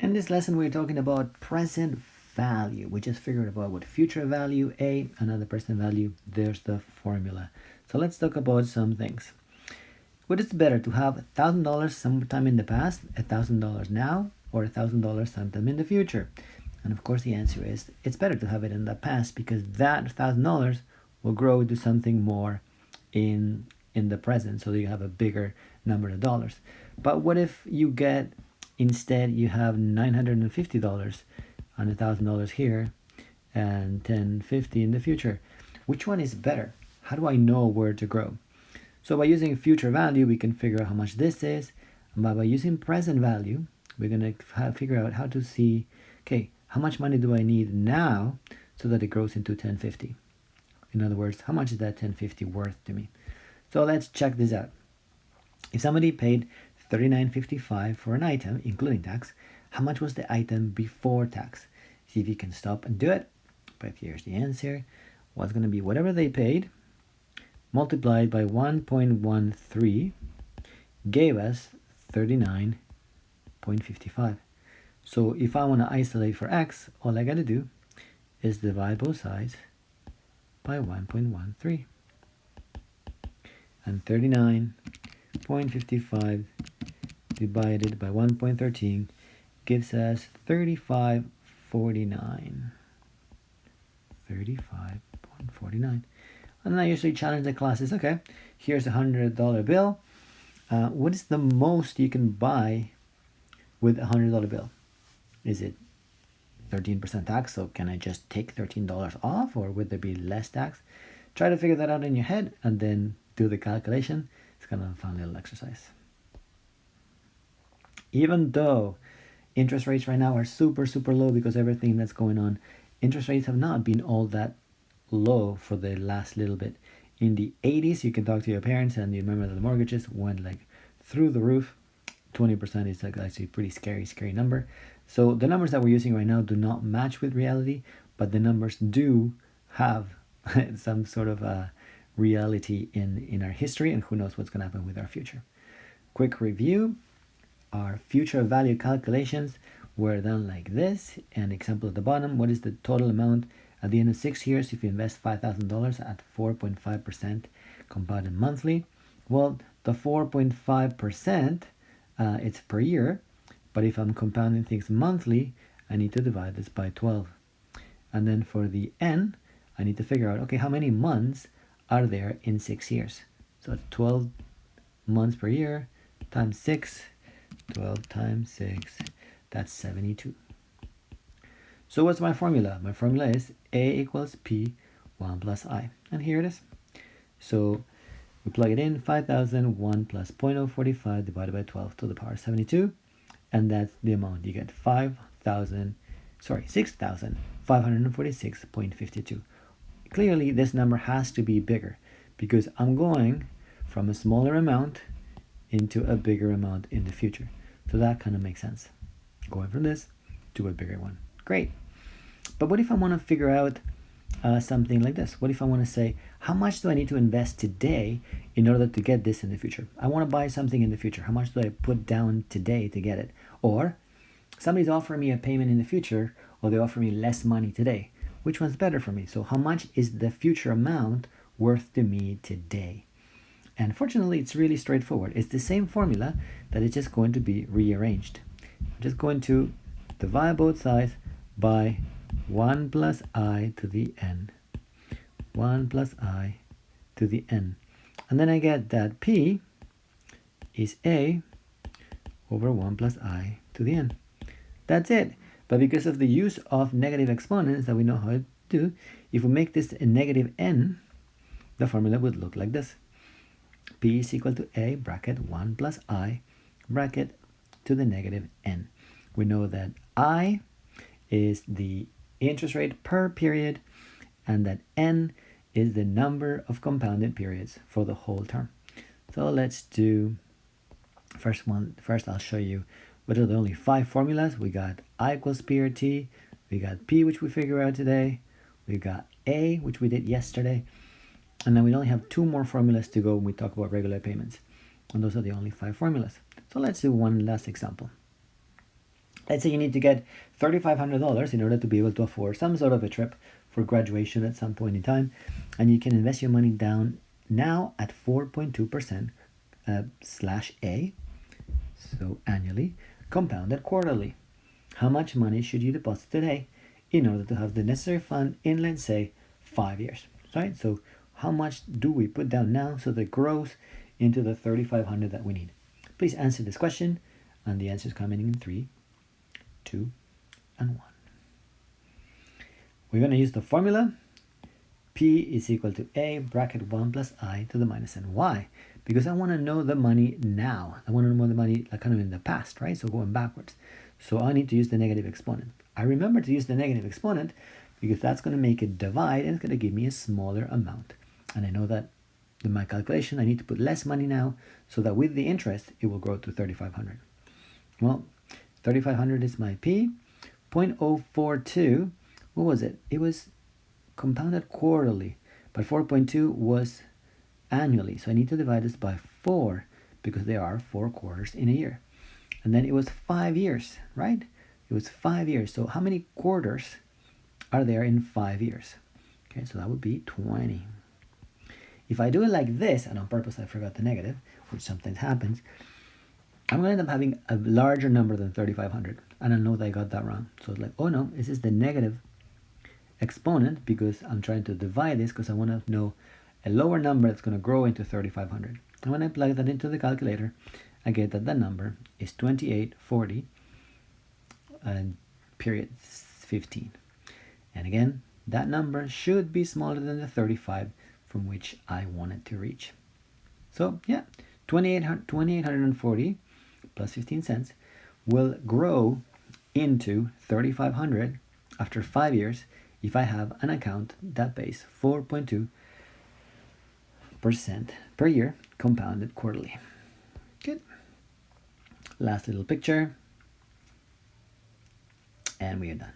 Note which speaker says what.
Speaker 1: In this lesson, we're talking about present value. We just figured out what future value A, another present value. There's the formula. So let's talk about some things. What is better, to have $1,000 sometime in the past, $1,000 now, or $1,000 sometime in the future? And of course, the answer is it's better to have it in the past, because that $1,000 will grow to something more in the present, so that you have a bigger number of dollars. But what if you get, instead, you have $950 and $1,000 here and $1,050 in the future? Which one is better? How do I know where to grow? So by using future value, we can figure out how much this is. And by using present value, we're going to figure out how to see, okay, how much money do I need now so that it grows into $1,050? In other words, how much is that $1,050 worth to me? So let's check this out. If somebody paid $39.55 for an item, including tax, how much was the item before tax? See if you can stop and do it. But here's the answer. What's going to be whatever they paid multiplied by 1.13 gave us 39.55. So if I want to isolate for x, all I got to do is divide both sides by 1.13. And 39.55 divided by 1.13 gives us 35.49. 35.49. And I usually challenge the classes, okay, here's a $100 bill. What is the most you can buy with a $100 bill? Is it 13% tax? So can I just take $13 off, or would there be less tax? Try to figure that out in your head and then do the calculation. It's kind of a fun little exercise. Even though interest rates right now are super low because everything that's going on, interest rates have not been all that low for the last little bit. In the 80s, you can talk to your parents and you remember that the mortgages went like through the roof. 20% is like actually a pretty scary number. So the numbers that we're using right now do not match with reality, but the numbers do have some sort of reality in our history, and who knows what's going to happen with our future. Quick review. Our future value calculations were done like this. An example at the bottom: what is the total amount at the end of 6 years if you invest $5,000 at 4.5% compounded monthly? Well, the 4.5%, it's per year, but if I'm compounding things monthly, I need to divide this by 12. And then for the n, I need to figure out, okay, how many months are there in 6 years? So it's 12 months per year times 6. 12 times 6, that's 72. So what's my formula? My formula is A equals P 1 plus I. And here it is. So we plug it in, 5,001 plus 0.045 divided by 12 to the power 72. And that's the amount. You get 6,546.52. Clearly, this number has to be bigger because I'm going from a smaller amount into a bigger amount in the future. So that kind of makes sense. Going from this to a bigger one. Great. But what if I want to figure out something like this? What if I want to say, how much do I need to invest today in order to get this in the future? I want to buy something in the future. How much do I put down today to get it? Or somebody's offering me a payment in the future, or they offer me less money today. Which one's better for me? So how much is the future amount worth to me today? And fortunately, it's really straightforward. It's the same formula that is just going to be rearranged. I'm just going to divide both sides by 1 plus I to the n. 1 plus I to the n. And then I get that P is A over 1 plus I to the n. That's it. But because of the use of negative exponents that we know how to do, if we make this a negative n, the formula would look like this. P is equal to A bracket 1 plus I bracket to the negative n. We know that I is the interest rate per period, and that n is the number of compounded periods for the whole term. So let's do first one. First, I'll show you what are the only 5 formulas. We got I equals P or T. We got P, which we figure out today. We got A, which we did yesterday. And then we only have 2 more formulas to go when we talk about regular payments. And those are the only 5 formulas. So let's do one last example. Let's say you need to get $3,500 in order to be able to afford some sort of a trip for graduation at some point in time, and you can invest your money down now at 4.2% slash A, so annually, compounded quarterly. How much money should you deposit today in order to have the necessary fund in, let's say, 5 years, right? So how much do we put down now so that it grows into the 3,500 that we need? Please answer this question, and the answer is coming in 3, 2, and 1. We're going to use the formula. P is equal to A bracket 1 plus I to the minus n. Why? Because I want to know the money now. I want to know the money like kind of in the past, right? So going backwards. So I need to use the negative exponent. I remember to use the negative exponent because that's going to make it divide and it's going to give me a smaller amount. And I know that in my calculation, I need to put less money now so that with the interest, it will grow to 3,500. Well, 3,500 is my P. 0.042, what was it? It was compounded quarterly, but 4.2 was annually. So I need to divide this by 4 because there are 4 quarters in a year. And then it was 5 years, right? It was 5 years. So how many quarters are there in 5 years? Okay, so that would be 20. If I do it like this, and on purpose I forgot the negative, which sometimes happens, I'm going to end up having a larger number than 3,500. And I know that I got that wrong. So it's like, oh no, this is the negative exponent because I'm trying to divide this because I want to know a lower number that's going to grow into 3,500. And when I plug that into the calculator, I get that the number is 2840 and period 15. And again, that number should be smaller than the 35 from which I wanted to reach. So yeah, 2,840 plus 15 cents will grow into 3,500 after 5 years if I have an account that pays 4.2% per year compounded quarterly. Good. Last little picture, and we are done.